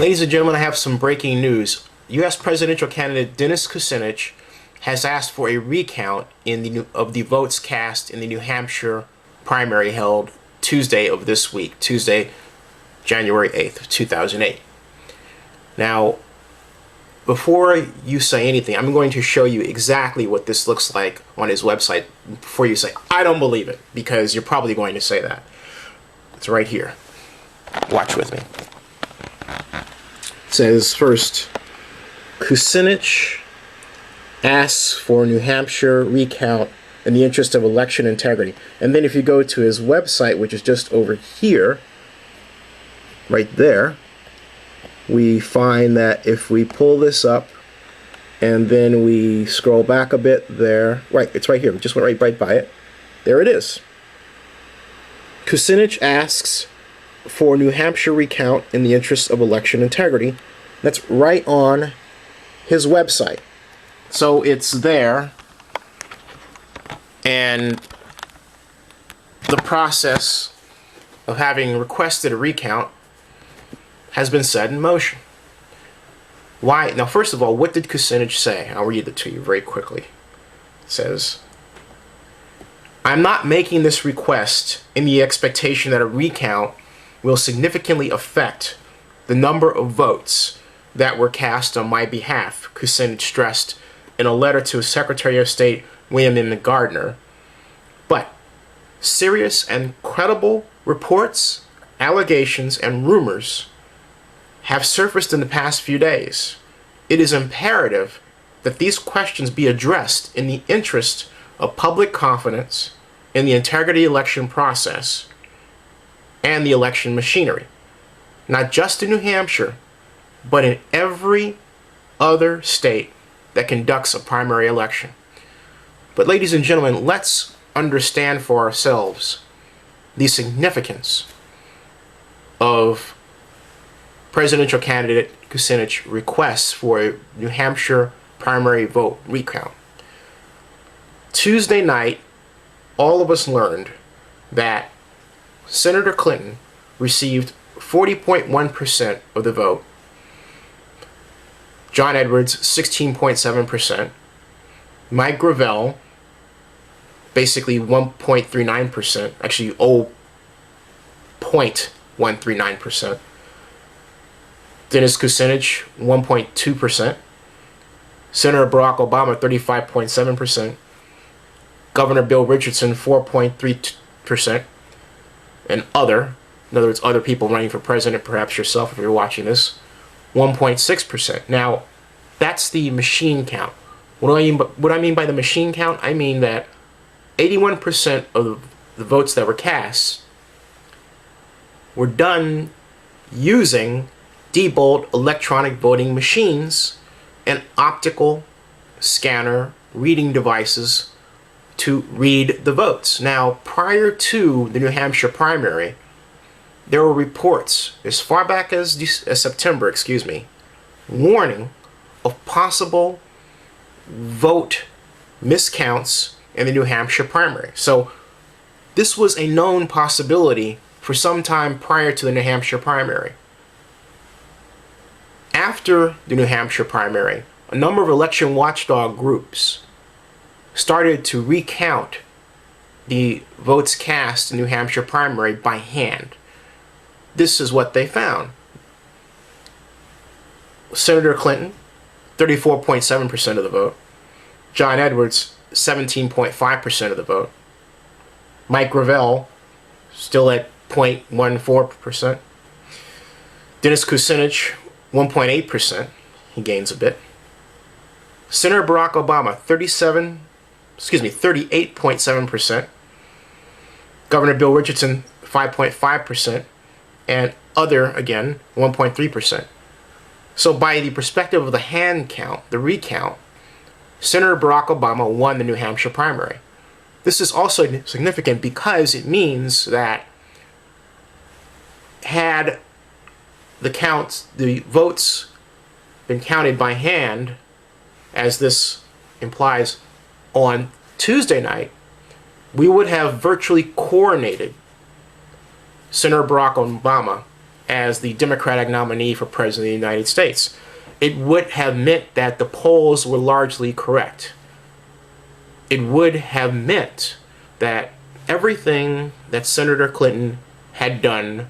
Ladies and gentlemen, I have some breaking news. U.S. presidential candidate Dennis Kucinich has asked for a recount of the votes cast in the New Hampshire primary held Tuesday of this week, Tuesday, January 8th, 2008. Now, before you say anything, I'm going to show you exactly what this looks like on his website before you say, I don't believe it, because you're probably going to say that. It's right here. Watch with me. It says first, Kucinich asks for New Hampshire recount in the interest of election integrity. And then if you go to his website, which is just over here, right there, we find that if we pull this up and then we scroll back a bit there, right, it's right here. We just went right by it. There it is. Kucinich asks for New Hampshire recount in the interest of election integrity. That's right on his website. So it's there, and the process of having requested a recount has been set in motion. Why? Now, first of all, what did Kucinich say? I'll read it to you very quickly. It says, I'm not making this request in the expectation that a recount will significantly affect the number of votes that were cast on my behalf, Kucinich stressed in a letter to Secretary of State William M. Gardner. But serious and credible reports, allegations, and rumors have surfaced in the past few days. It is imperative that these questions be addressed in the interest of public confidence in the integrity election process and the election machinery, not just in New Hampshire, but in every other state that conducts a primary election. But ladies and gentlemen, let's understand for ourselves the significance of presidential candidate Kucinich requests for a New Hampshire primary vote recount. Tuesday night, all of us learned that Senator Clinton received 40.1% of the vote, John Edwards 16.7%, Mike Gravel basically 1.39%, actually 0.139%, Dennis Kucinich 1.2%, Senator Barack Obama 35.7%, Governor Bill Richardson 4.3%, and in other words, other people running for president, perhaps yourself if you're watching this, 1.6%. Now, that's the machine count. What do I mean by the machine count? I mean that 81% of the votes that were cast were done using Diebold electronic voting machines and optical scanner reading devices to read the votes. Now, prior to the New Hampshire primary, there were reports as far back as September, warning of possible vote miscounts in the New Hampshire primary. So this was a known possibility for some time prior to the New Hampshire primary. After the New Hampshire primary, a number of election watchdog groups started to recount the votes cast in New Hampshire primary by hand. This is what they found. Senator Clinton, 34.7% of the vote. John Edwards, 17.5% of the vote. Mike Gravel, still at 0.14%. Dennis Kucinich, 1.8%. He gains a bit. Senator Barack Obama, 38.7%. Governor Bill Richardson, 5.5%. And other, again, 1.3%. So by the perspective of the hand count, the recount, Senator Barack Obama won the New Hampshire primary. This is also significant because it means that had the votes been counted by hand, as this implies, on Tuesday night, we would have virtually coronated Senator Barack Obama as the Democratic nominee for President of the United States. It would have meant that the polls were largely correct. It would have meant that everything that Senator Clinton had done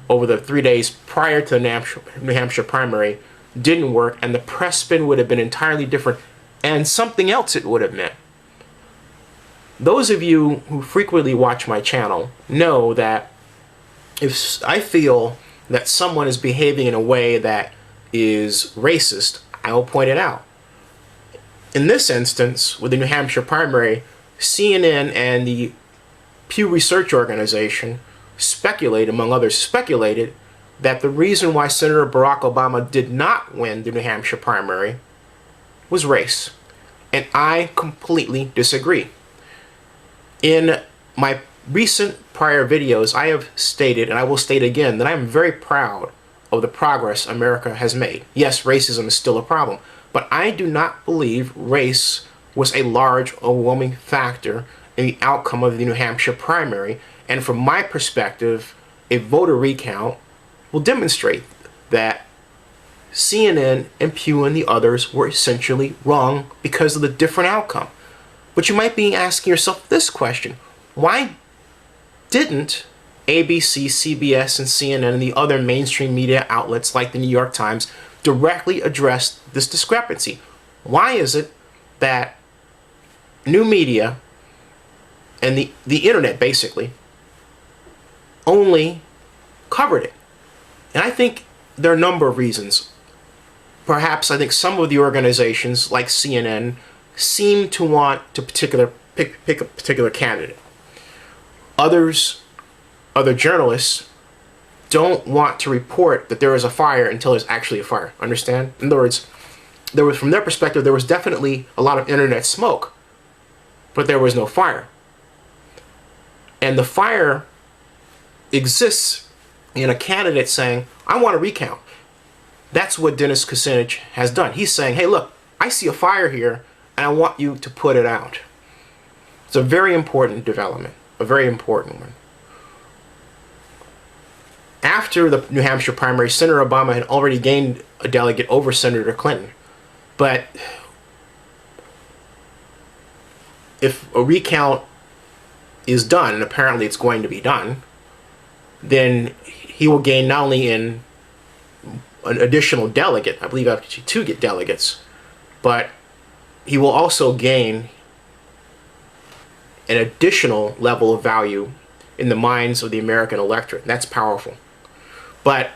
over the 3 days prior to the New Hampshire primary didn't work, and the press spin would have been entirely different, and something else it would have meant. Those of you who frequently watch my channel know that if I feel that someone is behaving in a way that is racist, I will point it out. In this instance, with the New Hampshire primary, CNN and the Pew Research Organization among others, speculated that the reason why Senator Barack Obama did not win the New Hampshire primary was race. And I completely disagree. In my recent prior videos, I have stated, and I will state again, that I am very proud of the progress America has made. Yes, racism is still a problem, but I do not believe race was a large, overwhelming factor in the outcome of the New Hampshire primary. And from my perspective, a voter recount will demonstrate that CNN and Pew and the others were essentially wrong because of the different outcome. But you might be asking yourself this question: why didn't ABC, CBS, and CNN and the other mainstream media outlets like the New York Times directly address this discrepancy? Why is it that new media and the internet basically only covered it? And I think there are a number of reasons. Perhaps I think some of the organizations like CNN seem to want to pick a particular candidate. Other journalists don't want to report that there is a fire until there's actually a fire. Understand? In other words, from their perspective, there was definitely a lot of internet smoke, but there was no fire. And the fire exists in a candidate saying, I want to recount. That's what Dennis Kucinich has done. He's saying, hey, look, I see a fire here, and I want you to put it out. It's a very important development, a very important one. After the New Hampshire primary, Senator Obama had already gained a delegate over Senator Clinton. But if a recount is done, and apparently it's going to be done, then he will gain not only in an additional delegate, I believe actually 2 delegates, but he will also gain an additional level of value in the minds of the American electorate. That's powerful. But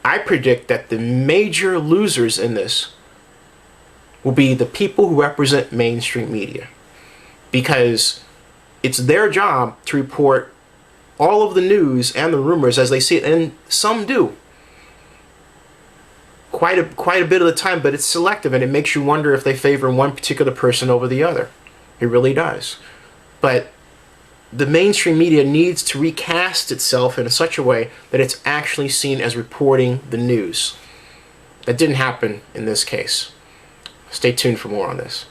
I predict that the major losers in this will be the people who represent mainstream media, because it's their job to report all of the news and the rumors as they see it, and some do quite a bit of the time, but it's selective, and it makes you wonder if they favor one particular person over the other. It really does. But the mainstream media needs to recast itself in such a way that it's actually seen as reporting the news. That didn't happen in this case. Stay tuned for more on this.